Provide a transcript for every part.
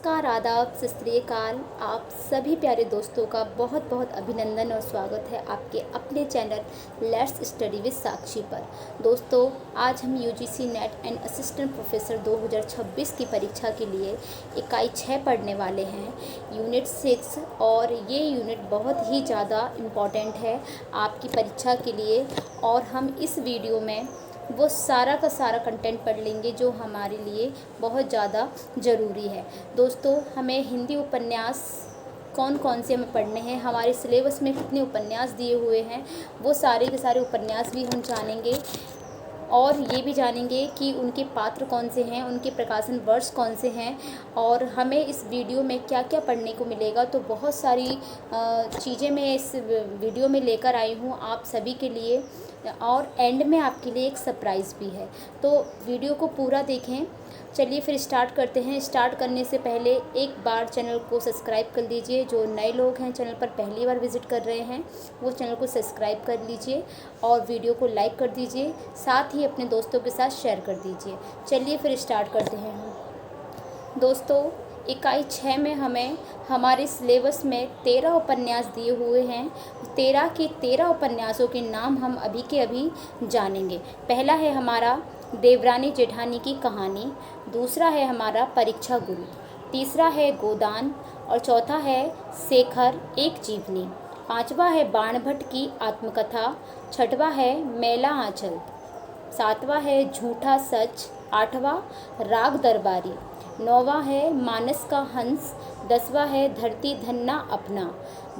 नमस्कार, आदाब, सत श्री अकाल। आप सभी प्यारे दोस्तों का बहुत बहुत अभिनंदन और स्वागत है आपके अपने चैनल लेट्स स्टडी विद साक्षी पर। दोस्तों, आज हम UGC net and assistant professor 2026 की परीक्षा के लिए इकाई 6 पढ़ने वाले हैं, यूनिट 6। और ये यूनिट बहुत ही ज़्यादा इम्पॉर्टेंट है आपकी परीक्षा के लिए। और हम इस वीडियो में वो सारा का सारा कंटेंट पढ़ लेंगे जो हमारे लिए बहुत ज़्यादा ज़रूरी है। दोस्तों, हमें हिंदी उपन्यास कौन कौन से हमें पढ़ने हैं, हमारे सिलेबस में कितने उपन्यास दिए हुए हैं, वो सारे के सारे उपन्यास भी हम जानेंगे। और ये भी जानेंगे कि उनके पात्र कौन से हैं, उनके प्रकाशन वर्ष कौन से हैं, और हमें इस वीडियो में क्या क्या पढ़ने को मिलेगा। तो बहुत सारी चीज़ें मैं इस वीडियो में लेकर आई हूँ आप सभी के लिए। और एंड में आपके लिए एक सरप्राइज़ भी है, तो वीडियो को पूरा देखें। चलिए फिर स्टार्ट करते हैं। स्टार्ट करने से पहले एक बार चैनल को सब्सक्राइब कर लीजिए। जो नए लोग हैं, चैनल पर पहली बार विज़िट कर रहे हैं, वो चैनल को सब्सक्राइब कर लीजिए और वीडियो को लाइक कर दीजिए, साथ ही अपने दोस्तों के साथ शेयर कर दीजिए। चलिए फिर स्टार्ट करते हैं हम। दोस्तों, इकाई 6 में हमें हमारे सिलेबस में 13 उपन्यास दिए हुए हैं। 13 के 13 उपन्यासों के नाम हम अभी के अभी जानेंगे। पहला है हमारा देवरानी जेठानी की कहानी, दूसरा है हमारा परीक्षा गुरु, तीसरा है गोदान, और चौथा है शेखर एक जीवनी, पांचवा है बाणभट्ट की आत्मकथा, छठवां है मैला आंचल, सातवां है झूठा सच, आठवां राग दरबारी, नौवां है मानस का हंस, 10वां है धरती धन्ना अपना,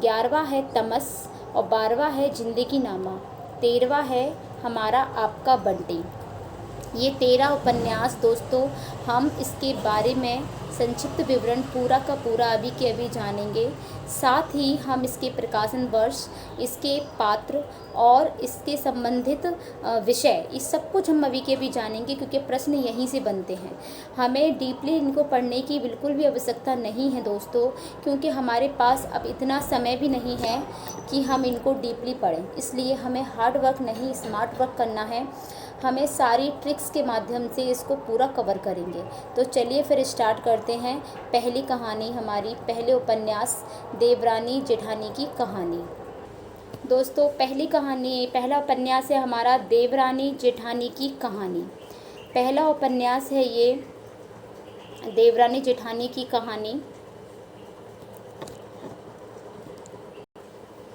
11वां है तमस, और 12वां है जिंदगी नामा, 13वां है हमारा आपका बंटी। ये 13 उपन्यास दोस्तों, हम इसके बारे में संक्षिप्त विवरण पूरा का पूरा अभी के अभी जानेंगे। साथ ही हम इसके प्रकाशन वर्ष, इसके पात्र और इसके संबंधित विषय, इस सब कुछ हम अभी के अभी जानेंगे, क्योंकि प्रश्न यहीं से बनते हैं। हमें डीपली इनको पढ़ने की बिल्कुल भी आवश्यकता नहीं है दोस्तों, क्योंकि हमारे पास अब इतना समय भी नहीं है कि हम इनको डीपली पढ़ें। इसलिए हमें हार्ड वर्क नहीं, स्मार्ट वर्क करना है। हमें सारी ट्रिक्स के माध्यम से इसको पूरा कवर करेंगे। तो चलिए फिर स्टार्ट करते हैं। पहली कहानी हमारी, पहले उपन्यास देवरानी जेठानी की कहानी। दोस्तों, पहला उपन्यास है हमारा देवरानी जेठानी की कहानी। पहला उपन्यास है ये देवरानी जेठानी की कहानी।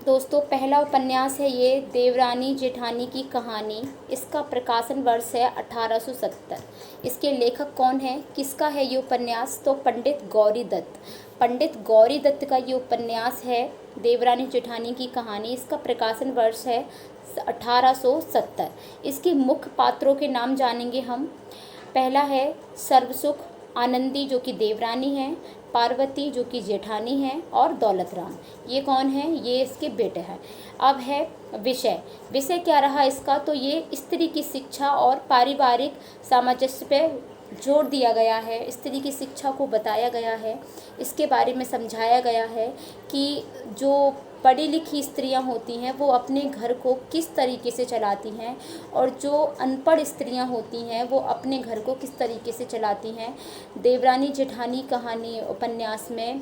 दोस्तों, पहला उपन्यास है ये देवरानी जेठानी की कहानी। इसका प्रकाशन वर्ष है 1870। इसके लेखक कौन है, किसका है ये उपन्यास? तो पंडित गौरी दत्त। पंडित गौरी दत्त का ये उपन्यास है देवरानी जेठानी की कहानी। इसका प्रकाशन वर्ष है 1870। इसके मुख्य पात्रों के नाम जानेंगे हम। पहला है सर्वसुख आनंदी, जो कि देवरानी हैं, पार्वती जो कि जेठानी हैं, और दौलत राम, ये कौन है? ये इसके बेटे हैं। अब है विषय क्या रहा इसका? तो ये स्त्री की शिक्षा और पारिवारिक सामंजस्य पे जोर दिया गया है। स्त्री की शिक्षा को बताया गया है, इसके बारे में समझाया गया है कि जो पढ़ी लिखी स्त्रियां होती हैं वो अपने घर को किस तरीके से चलाती हैं, और जो अनपढ़ स्त्रियां होती हैं वो अपने घर को किस तरीके से चलाती हैं। देवरानी जेठानी कहानी उपन्यास में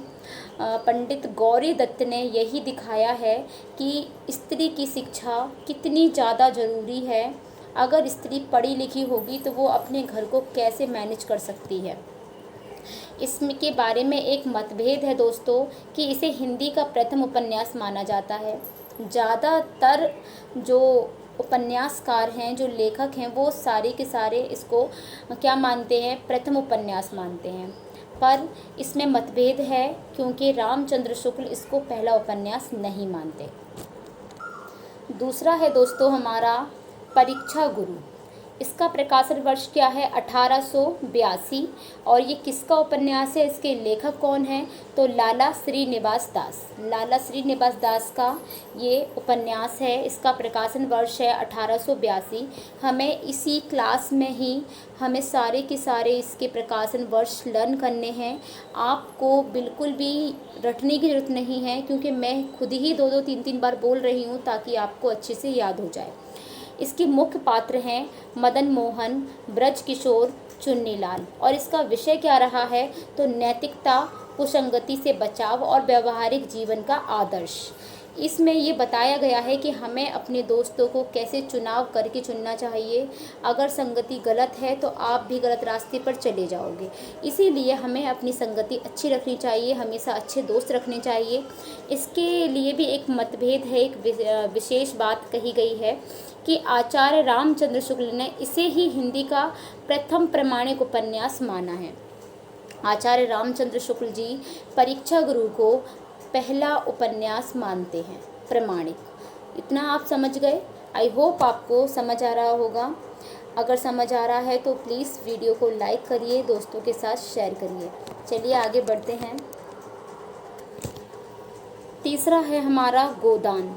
पंडित गौरी दत्त ने यही दिखाया है कि स्त्री की शिक्षा कितनी ज़्यादा ज़रूरी है। अगर स्त्री पढ़ी लिखी होगी तो वो अपने घर को कैसे मैनेज कर सकती है। इसमें के बारे में एक मतभेद है दोस्तों कि इसे हिंदी का प्रथम उपन्यास माना जाता है। ज़्यादातर जो उपन्यासकार हैं, जो लेखक हैं, वो सारे के सारे इसको क्या मानते हैं? प्रथम उपन्यास मानते हैं। पर इसमें मतभेद है, क्योंकि रामचंद्र शुक्ल इसको पहला उपन्यास नहीं मानते। दूसरा है दोस्तों हमारा परीक्षा गुरु। इसका प्रकाशन वर्ष क्या है? 1882। और ये किसका उपन्यास है? इसके लेखक कौन हैं? तो लाला श्रीनिवास दास। लाला श्रीनिवास दास का ये उपन्यास है। इसका प्रकाशन वर्ष है 1882। हमें इसी क्लास में ही हमें सारे के सारे इसके प्रकाशन वर्ष लर्न करने हैं। आपको बिल्कुल भी रटने की ज़रूरत नहीं है, क्योंकि मैं खुद ही 2-2, 3-3 बार बोल रही हूँ ताकि आपको अच्छे से याद हो जाए। इसके मुख्य पात्र हैं मदन मोहन, ब्रज किशोर, चुन्नीलाल। और इसका विषय क्या रहा है, तो नैतिकता, कुसंगति से बचाव और व्यवहारिक जीवन का आदर्श। इसमें ये बताया गया है कि हमें अपने दोस्तों को कैसे चुनाव करके चुनना चाहिए। अगर संगति गलत है तो आप भी गलत रास्ते पर चले जाओगे। इसीलिए हमें अपनी संगति अच्छी रखनी चाहिए, हमेशा अच्छे दोस्त रखने चाहिए। इसके लिए भी एक मतभेद है, एक विशेष बात कही गई है कि आचार्य रामचंद्र शुक्ल ने इसे ही हिंदी का प्रथम प्रमाणिक उपन्यास माना है। आचार्य रामचंद्र शुक्ल जी परीक्षा गुरु को पहला उपन्यास मानते हैं प्रमाणिक। इतना आप समझ गए। आई होप आपको समझ आ रहा होगा। अगर समझ आ रहा है तो प्लीज़ वीडियो को लाइक करिए, दोस्तों के साथ शेयर करिए। चलिए आगे बढ़ते हैं। तीसरा है हमारा गोदान।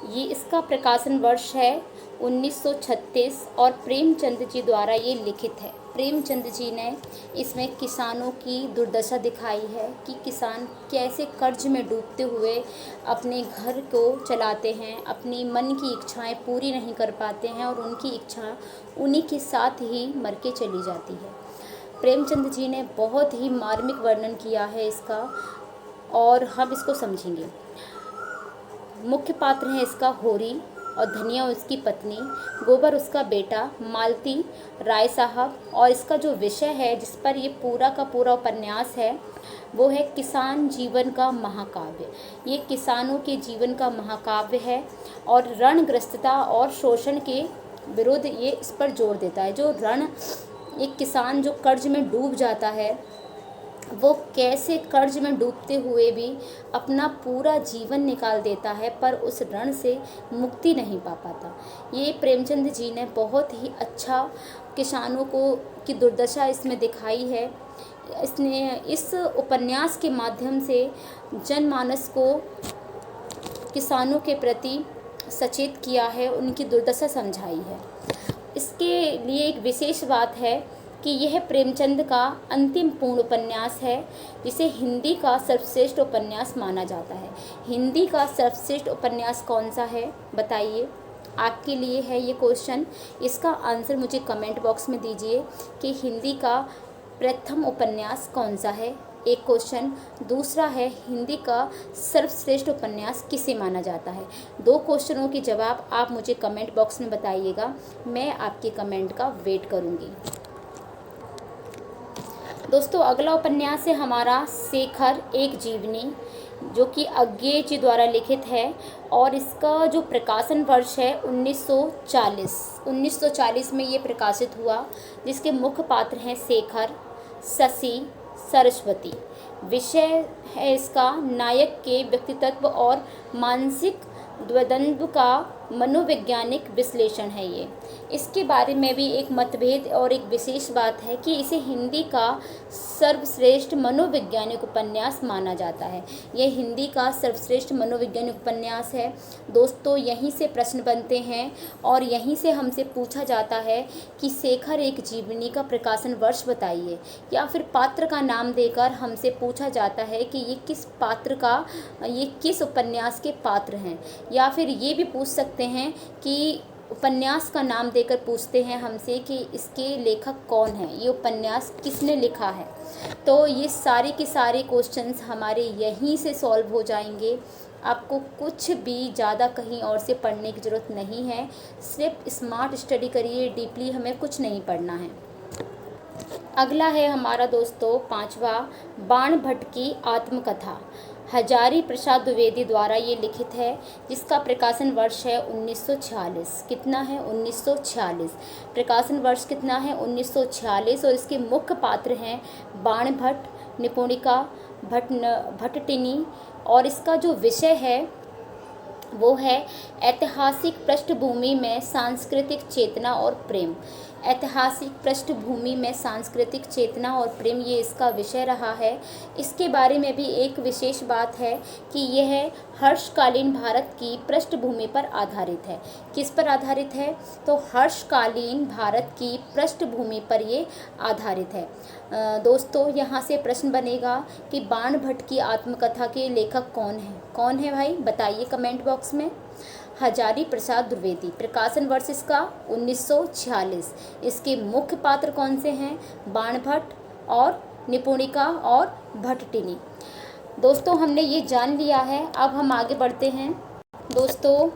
ये इसका प्रकाशन वर्ष है 1936 और प्रेमचंद जी द्वारा ये लिखित है। प्रेमचंद जी ने इसमें किसानों की दुर्दशा दिखाई है कि किसान कैसे कर्ज में डूबते हुए अपने घर को चलाते हैं, अपनी मन की इच्छाएं पूरी नहीं कर पाते हैं और उनकी इच्छा उन्हीं के साथ ही मर के चली जाती है। प्रेमचंद जी ने बहुत ही मार्मिक वर्णन किया है इसका और हम इसको समझेंगे। मुख्य पात्र हैं इसका होरी और धनिया उसकी पत्नी, गोबर उसका बेटा, मालती राय साहब। और इसका जो विषय है जिस पर ये पूरा का पूरा उपन्यास है वो है किसान जीवन का महाकाव्य। ये किसानों के जीवन का महाकाव्य है और रणग्रस्तता और शोषण के विरुद्ध ये इस पर जोर देता है। जो एक किसान जो कर्ज में डूब जाता है वो कैसे कर्ज में डूबते हुए भी अपना पूरा जीवन निकाल देता है पर उस ऋण से मुक्ति नहीं पा पाता। ये प्रेमचंद जी ने बहुत ही अच्छा किसानों की दुर्दशा इसमें दिखाई है। इसने इस उपन्यास के माध्यम से जनमानस को किसानों के प्रति सचेत किया है, उनकी दुर्दशा समझाई है। इसके लिए एक विशेष बात है कि यह प्रेमचंद का अंतिम पूर्ण उपन्यास है जिसे हिंदी का सर्वश्रेष्ठ उपन्यास माना जाता है। हिंदी का सर्वश्रेष्ठ उपन्यास कौन सा है बताइए। आपके लिए है ये क्वेश्चन। इसका आंसर मुझे कमेंट बॉक्स में दीजिए कि हिंदी का प्रथम उपन्यास कौन सा है, एक क्वेश्चन। दूसरा है हिंदी का सर्वश्रेष्ठ उपन्यास किसे माना जाता है। दो क्वेश्चनों के जवाब आप मुझे कमेंट बॉक्स में बताइएगा, मैं आपके कमेंट का वेट करूँगी। दोस्तों अगला उपन्यास है हमारा शेखर एक जीवनी, जो कि अज्ञेय जी द्वारा लिखित है और इसका जो प्रकाशन वर्ष है 1940 में ये प्रकाशित हुआ। जिसके मुख्य पात्र हैं शेखर, शशि, सरस्वती। विषय है इसका नायक के व्यक्तित्व और मानसिक द्वंद्व का मनोवैज्ञानिक विश्लेषण है ये। इसके बारे में भी एक मतभेद और एक विशेष बात है कि इसे हिंदी का सर्वश्रेष्ठ मनोवैज्ञानिक उपन्यास माना जाता है। यह हिंदी का सर्वश्रेष्ठ मनोवैज्ञानिक उपन्यास है। दोस्तों यहीं से प्रश्न बनते हैं और यहीं से हमसे पूछा जाता है कि शेखर एक जीवनी का प्रकाशन वर्ष बताइए, या फिर पात्र का नाम देकर हमसे पूछा जाता है कि ये किस उपन्यास के पात्र हैं, या फिर ये भी पूछ सकते हैं कि उपन्यास का नाम देकर पूछते हैं हमसे कि इसके लेखक कौन है, ये उपन्यास किसने लिखा है। तो ये सारे के सारे क्वेश्चंस हमारे यहीं से सॉल्व हो जाएंगे। आपको कुछ भी ज़्यादा कहीं और से पढ़ने की ज़रूरत नहीं है, सिर्फ स्मार्ट स्टडी करिए, डीपली हमें कुछ नहीं पढ़ना है। अगला है हमारा दोस्तों पांचवा, बाण भट्ट की आत्मकथा। हजारी प्रसाद द्विवेदी द्वारा ये लिखित है, जिसका प्रकाशन वर्ष है 1946। कितना है 1946। प्रकाशन वर्ष कितना है 1946। और इसके मुख्य पात्र हैं बाण भट्ट, निपुणिका भट्टिनी। और इसका जो विषय है वो है ऐतिहासिक पृष्ठभूमि में सांस्कृतिक चेतना और प्रेम। ऐतिहासिक पृष्ठभूमि में सांस्कृतिक चेतना और प्रेम, ये इसका विषय रहा है। इसके बारे में भी एक विशेष बात है कि यह हर्षकालीन भारत की पृष्ठभूमि पर आधारित है। किस पर आधारित है, तो हर्षकालीन भारत की पृष्ठभूमि पर ये आधारित है। दोस्तों यहाँ से प्रश्न बनेगा कि बाण भट्ट की आत्मकथा के लेखक कौन है भाई, बताइए कमेंट बॉक्स में। हजारी प्रसाद द्विवेदी। प्रकाशन वर्ष इसका 1946। इसके मुख्य पात्र कौन से हैं? बाणभट्ट और निपुणिका और भट्टिनी। दोस्तों हमने ये जान लिया है, अब हम आगे बढ़ते हैं। दोस्तों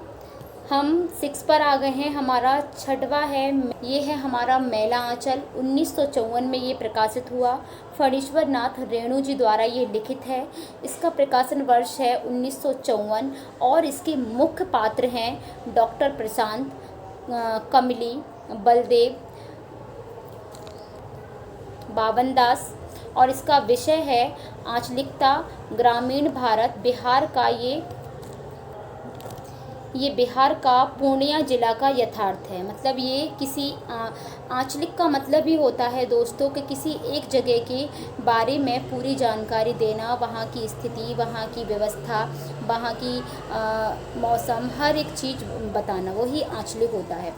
हम 6 पर आ गए हैं। हमारा छठवां है, ये है हमारा मैला आंचल। 1954 में ये प्रकाशित हुआ। फणीश्वर नाथ रेणु जी द्वारा ये लिखित है। इसका प्रकाशन वर्ष है 1954 और इसके मुख्य पात्र हैं डॉक्टर प्रशांत, कमली, बलदेव, बावन दास। और इसका विषय है आंचलिकता, ग्रामीण भारत। बिहार का ये बिहार का पूर्णिया जिला का यथार्थ है। मतलब ये किसी आंचलिक का मतलब ही होता है दोस्तों कि किसी एक जगह के बारे में पूरी जानकारी देना, वहाँ की स्थिति, वहाँ की व्यवस्था, वहाँ की मौसम, हर एक चीज़ बताना, वही आंचलिक होता है।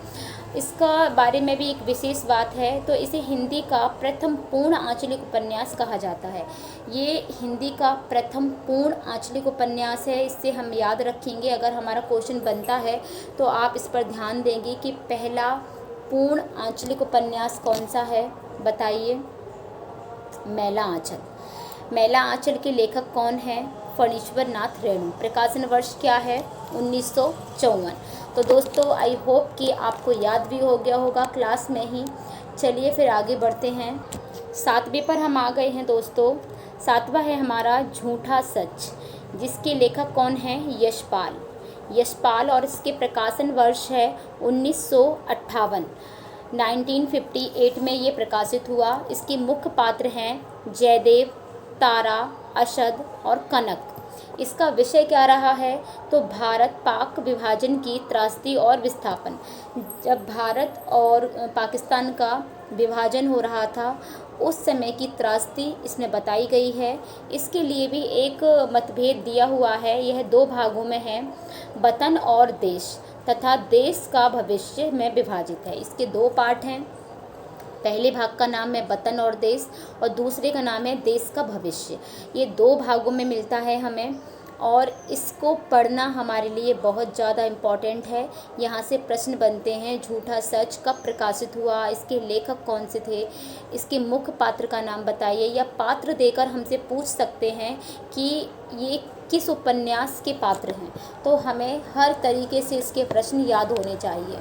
इसका बारे में भी एक विशेष बात है, तो इसे हिंदी का प्रथम पूर्ण आंचलिक उपन्यास कहा जाता है। ये हिंदी का प्रथम पूर्ण आंचलिक उपन्यास है। इससे हम याद रखेंगे, अगर हमारा क्वेश्चन बनता है तो आप इस पर ध्यान देंगे कि पहला पूर्ण आंचलिक उपन्यास कौन सा है, बताइए। मैला आंचल। मैला आंचल के लेखक कौन हैं? फणीश्वर नाथ रेणु। प्रकाशन वर्ष क्या है? 1954। तो दोस्तों आई होप कि आपको याद भी हो गया होगा क्लास में ही। चलिए फिर आगे बढ़ते हैं। 7वें पर हम आ गए हैं दोस्तों। 7वां है हमारा झूठा सच, जिसके लेखक कौन हैं? यशपाल। यशपाल और इसके प्रकाशन वर्ष है 1958। 1958 में ये प्रकाशित हुआ। इसके मुख्य पात्र हैं जयदेव, तारा, अशद और कनक। इसका विषय क्या रहा है? तो भारत पाक विभाजन की त्रासदी और विस्थापन। जब भारत और पाकिस्तान का विभाजन हो रहा था उस समय की त्रासदी इसमें बताई गई है। इसके लिए भी एक मतभेद दिया हुआ है। यह 2 भागों में है, वतन और देश तथा देश का भविष्य में विभाजित है। इसके 2 पार्ट हैं। पहले भाग का नाम है वतन और देश और दूसरे का नाम है देश का भविष्य। ये 2 भागों में मिलता है हमें, और इसको पढ़ना हमारे लिए बहुत ज़्यादा इम्पॉर्टेंट है। यहाँ से प्रश्न बनते हैं, झूठा सच कब प्रकाशित हुआ, इसके लेखक कौन से थे, इसके मुख्य पात्र का नाम बताइए, या पात्र देकर हमसे पूछ सकते हैं कि ये किस उपन्यास के पात्र हैं। तो हमें हर तरीके से इसके प्रश्न याद होने चाहिए।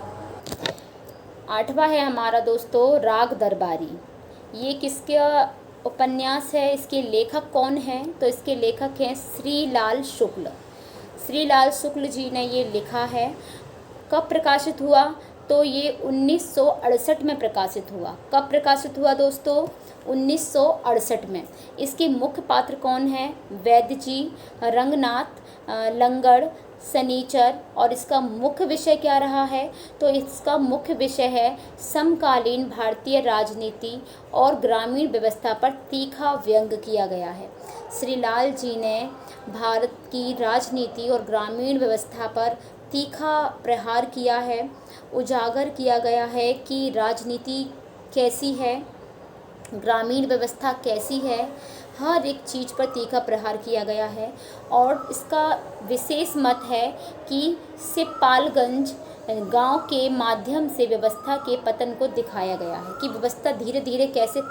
8वां है हमारा दोस्तों राग दरबारी। ये किसका उपन्यास है? इसके लेखक कौन हैं? तो इसके लेखक हैं श्रीलाल शुक्ल। श्रीलाल शुक्ल जी ने ये लिखा है। कब प्रकाशित हुआ? तो ये 1968 में प्रकाशित हुआ। कब प्रकाशित हुआ दोस्तों? 1968 में। इसके मुख्य पात्र कौन हैं? वैद्य जी, रंगनाथ, लंगड़, सनीचर। और इसका मुख्य विषय क्या रहा है? तो इसका मुख्य विषय है समकालीन भारतीय राजनीति और ग्रामीण व्यवस्था पर तीखा व्यंग्य किया गया है। श्रीलाल जी ने भारत की राजनीति और ग्रामीण व्यवस्था पर तीखा प्रहार किया है। उजागर किया गया है कि राजनीति कैसी है, ग्रामीण व्यवस्था कैसी है, हर एक चीज़ पर तीखा प्रहार किया गया है। और इसका विशेष मत है कि सिपालगंज गांव के माध्यम से व्यवस्था के पतन को दिखाया गया है, कि व्यवस्था धीरे धीरे कैसे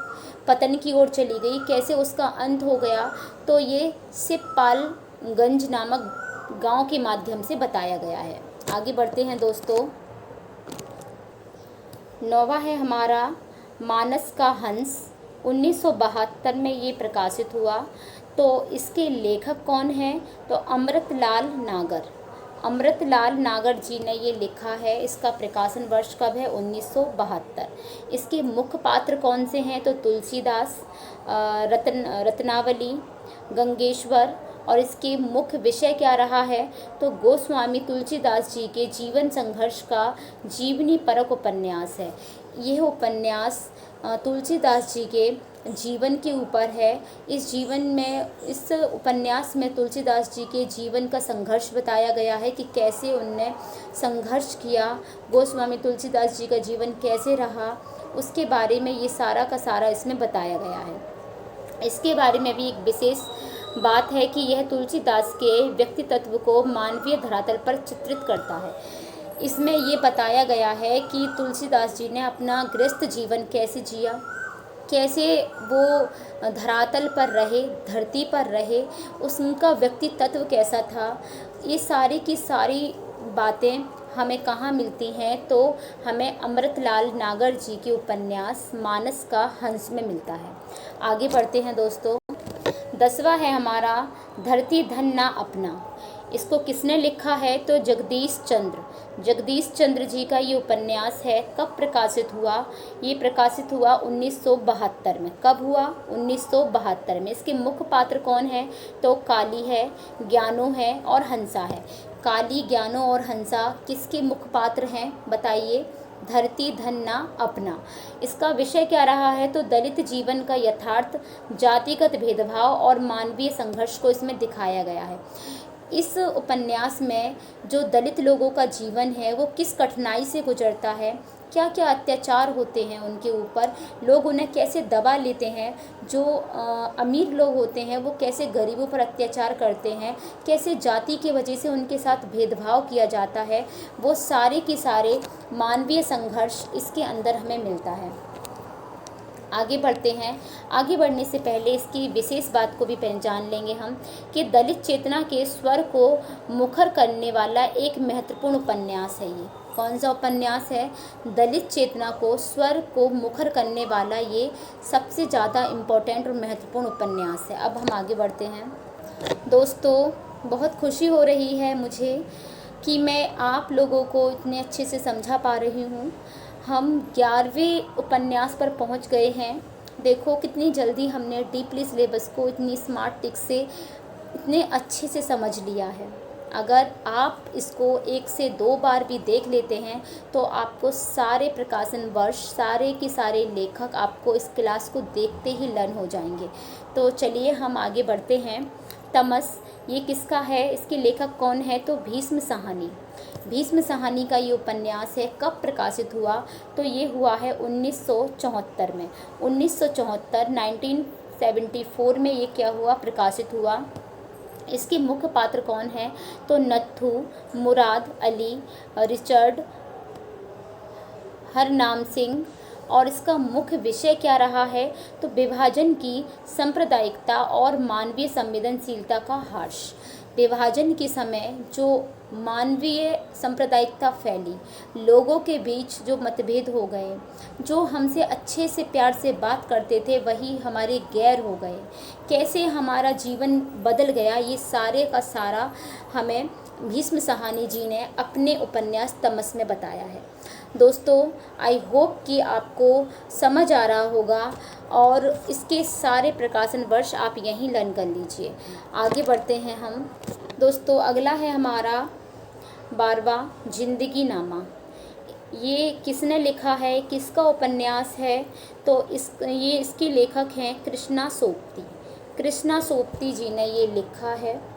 पतन की ओर चली गई, कैसे उसका अंत हो गया। तो ये सिपालगंज नामक गांव के माध्यम से बताया गया है। आगे बढ़ते हैं दोस्तों। 9वां है हमारा मानस का हंस। 1972 में ये प्रकाशित हुआ। तो इसके लेखक कौन हैं? तो अमृतलाल नागर। अमृतलाल नागर जी ने ये लिखा है। इसका प्रकाशन वर्ष कब है? 1972। इसके मुख्य पात्र कौन से हैं? तो तुलसीदास, रत्नावली, गंगेश्वर। और इसके मुख्य विषय क्या रहा है? तो गोस्वामी तुलसीदास जी के जीवन संघर्ष का जीवनी परक उपन्यास है। यह उपन्यास तुलसीदास जी के जीवन के ऊपर है। इस उपन्यास में तुलसीदास जी के जीवन का संघर्ष बताया गया है कि कैसे उनने संघर्ष किया, गोस्वामी तुलसीदास जी का जीवन कैसे रहा, उसके बारे में ये सारा का सारा इसमें बताया गया है। इसके बारे में भी एक विशेष बात है कि यह तुलसीदास के व्यक्तित्व को मानवीय धरातल पर चित्रित करता है। इसमें ये बताया गया है कि तुलसीदास जी ने अपना गृहस्थ जीवन कैसे जिया, कैसे वो धरातल पर रहे, धरती पर रहे, उनका व्यक्तित्व कैसा था। ये सारी की सारी बातें हमें कहाँ मिलती हैं, तो हमें अमृतलाल नागर जी के उपन्यास मानस का हंस में मिलता है। आगे बढ़ते हैं दोस्तों। 10वां है हमारा धरती धन ना अपना। इसको किसने लिखा है, तो जगदीश चंद्र जी का ये उपन्यास है। कब प्रकाशित हुआ, ये प्रकाशित हुआ 1972 में। कब हुआ, 1972 में। इसके मुख्य पात्र कौन है, तो काली है, ज्ञानो है और हंसा है। काली, ज्ञानो और हंसा किसके मुख्य पात्र हैं, बताइए। धरती धन ना अपना। इसका विषय क्या रहा है, तो दलित जीवन का यथार्थ, जातिगत भेदभाव और मानवीय संघर्ष को इसमें दिखाया गया है। इस उपन्यास में जो दलित लोगों का जीवन है वो किस कठिनाई से गुजरता है, क्या क्या अत्याचार होते हैं उनके ऊपर, लोग उन्हें कैसे दबा लेते हैं, जो अमीर लोग होते हैं वो कैसे गरीबों पर अत्याचार करते हैं, कैसे जाति की वजह से उनके साथ भेदभाव किया जाता है, वो सारे के सारे मानवीय संघर्ष इसके अंदर हमें मिलता है। आगे बढ़ते हैं। आगे बढ़ने से पहले इसकी विशेष बात को भी पहचान लेंगे हम कि दलित चेतना के स्वर को मुखर करने वाला एक महत्वपूर्ण उपन्यास है ये। कौन सा उपन्यास है, दलित चेतना को स्वर को मुखर करने वाला ये सबसे ज़्यादा इम्पोर्टेंट और महत्वपूर्ण उपन्यास है। अब हम आगे बढ़ते हैं। दोस्तों, बहुत खुशी हो रही है मुझे कि मैं आप लोगों को इतने अच्छे से समझा पा रही हूँ। हम 11वें उपन्यास पर पहुँच गए हैं। देखो कितनी जल्दी हमने डीपली सिलेबस को इतनी स्मार्ट टिक से इतने अच्छे से समझ लिया है। अगर आप इसको 1 से 2 बार भी देख लेते हैं तो आपको सारे प्रकाशन वर्ष, सारे के सारे लेखक आपको इस क्लास को देखते ही लर्न हो जाएंगे। तो चलिए हम आगे बढ़ते हैं। तमस, ये किसका है, इसके लेखक कौन है, तो भीष्म साहनी। भीष्म साहनी का ये उपन्यास है। कब प्रकाशित हुआ, तो ये हुआ है 1974 में। 1974 में ये क्या हुआ, प्रकाशित हुआ। इसके मुख्य पात्र कौन हैं, तो नत्थू, मुराद अली, रिचर्ड, हरनाम सिंह। और इसका मुख्य विषय क्या रहा है, तो विभाजन की सांप्रदायिकता और मानवीय संवेदनशीलता का ह्रास। विभाजन के समय जो मानवीय सांप्रदायिकता फैली, लोगों के बीच जो मतभेद हो गए, जो हमसे अच्छे से प्यार से बात करते थे वही हमारे गैर हो गए, कैसे हमारा जीवन बदल गया, ये सारे का सारा हमें भीष्म साहनी जी ने अपने उपन्यास तमस में बताया है। दोस्तों, आई होप कि आपको समझ आ रहा होगा और इसके सारे प्रकाशन वर्ष आप यहीं लर्न कर लीजिए। आगे बढ़ते हैं हम। दोस्तों, अगला है हमारा 12वां जिंदगी नामा। ये किसने लिखा है, किसका उपन्यास है, तो ये इसके लेखक हैं कृष्णा सोपती। कृष्णा सोपती जी ने ये लिखा है।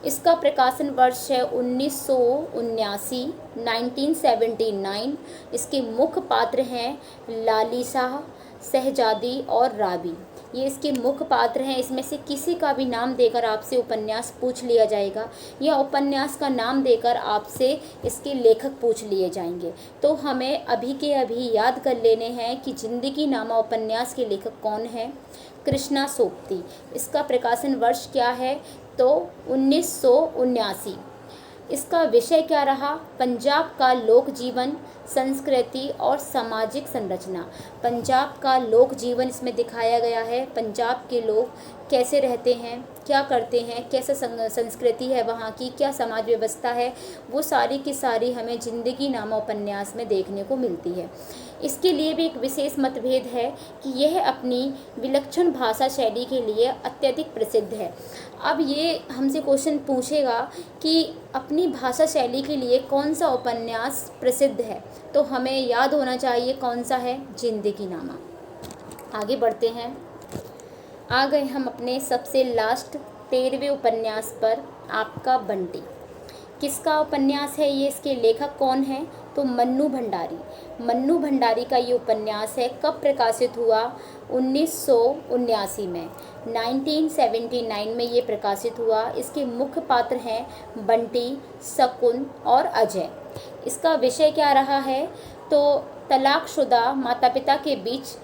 इसका प्रकाशन वर्ष है 1979। इसके मुख्य पात्र हैं लालिसा, शहजादी और राबी। ये इसके मुख्य पात्र हैं। इसमें से किसी का भी नाम देकर आपसे उपन्यास पूछ लिया जाएगा या उपन्यास का नाम देकर आपसे इसके लेखक पूछ लिए जाएंगे। तो हमें अभी के अभी याद कर लेने हैं कि जिंदगी नामा उपन्यास के लेखक कौन है, कृष्णा सोपती। इसका प्रकाशन वर्ष क्या है, तो 1979। इसका विषय क्या रहा, पंजाब का लोक जीवन, संस्कृति और सामाजिक संरचना। पंजाब का लोक जीवन इसमें दिखाया गया है। पंजाब के लोग कैसे रहते हैं, क्या करते हैं, कैसा संस्कृति है वहाँ की, क्या समाज व्यवस्था है, वो सारी की सारी हमें जिंदगी नामा उपन्यास में देखने को मिलती है। इसके लिए भी एक विशेष मतभेद है कि यह अपनी विलक्षण भाषा शैली के लिए अत्यधिक प्रसिद्ध है। अब ये हमसे क्वेश्चन पूछेगा कि अपनी भाषा शैली के लिए कौन सा उपन्यास प्रसिद्ध है, तो हमें याद होना चाहिए कौन सा है, जिंदगी नामा। आगे बढ़ते हैं। आ गए हम अपने सबसे लास्ट 13वें उपन्यास पर, आपका बंटी। किसका उपन्यास है ये, इसके लेखक कौन है, तो मन्नू भंडारी का ये उपन्यास है। कब प्रकाशित हुआ? 1979 में, 1979 में ये प्रकाशित हुआ। इसके मुख्य पात्र हैं बंटी, शकुन और अजय। इसका विषय क्या रहा है? तो तलाकशुदा माता पिता के बीच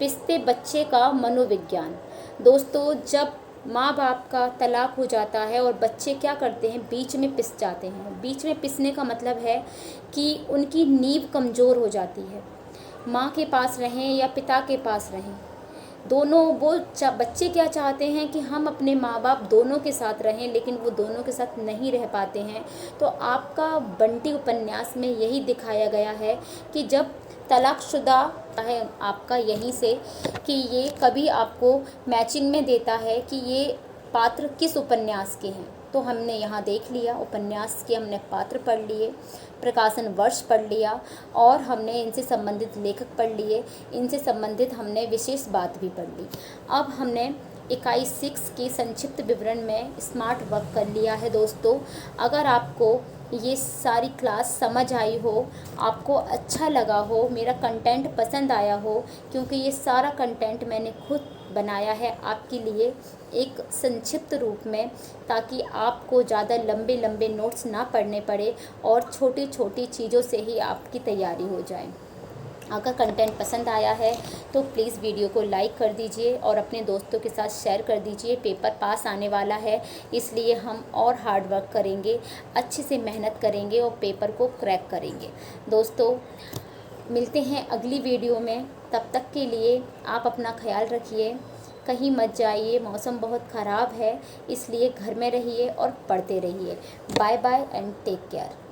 पिसते बच्चे का मनोविज्ञान। दोस्तों, जब माँ बाप का तलाक हो जाता है और बच्चे क्या करते हैं, बीच में पिस जाते हैं। बीच में पिसने का मतलब है कि उनकी नींव कमज़ोर हो जाती है। माँ के पास रहें या पिता के पास रहें, दोनों वो बच्चे क्या चाहते हैं कि हम अपने माँ बाप दोनों के साथ रहें, लेकिन वो दोनों के साथ नहीं रह पाते हैं। तो आपका बंटी उपन्यास में यही दिखाया गया है कि जब तलाकशुदा है आपका, यहीं से कि ये कभी आपको मैचिंग में देता है कि ये पात्र किस उपन्यास के हैं। तो हमने यहाँ देख लिया, उपन्यास के हमने पात्र पढ़ लिए, प्रकाशन वर्ष पढ़ लिया और हमने इनसे संबंधित लेखक पढ़ लिए, इनसे संबंधित हमने विशेष बात भी पढ़ ली। अब हमने इकाई 6 के संक्षिप्त विवरण में स्मार्ट वर्क कर लिया है। दोस्तों, अगर आपको ये सारी क्लास समझ आई हो, आपको अच्छा लगा हो, मेरा कंटेंट पसंद आया हो, क्योंकि ये सारा कंटेंट मैंने खुद बनाया है आपके लिए एक संक्षिप्त रूप में, ताकि आपको ज़्यादा लंबे लंबे नोट्स ना पढ़ने पड़े और छोटी छोटी चीज़ों से ही आपकी तैयारी हो जाए। अगर कंटेंट पसंद आया है तो प्लीज़ वीडियो को लाइक कर दीजिए और अपने दोस्तों के साथ शेयर कर दीजिए। पेपर पास आने वाला है, इसलिए हम और हार्ड वर्क करेंगे, अच्छे से मेहनत करेंगे और पेपर को क्रैक करेंगे। दोस्तों, मिलते हैं अगली वीडियो में। तब तक के लिए आप अपना ख्याल रखिए, कहीं मत जाइए, मौसम बहुत ख़राब है, इसलिए घर में रहिए और पढ़ते रहिए। Bye bye and take care.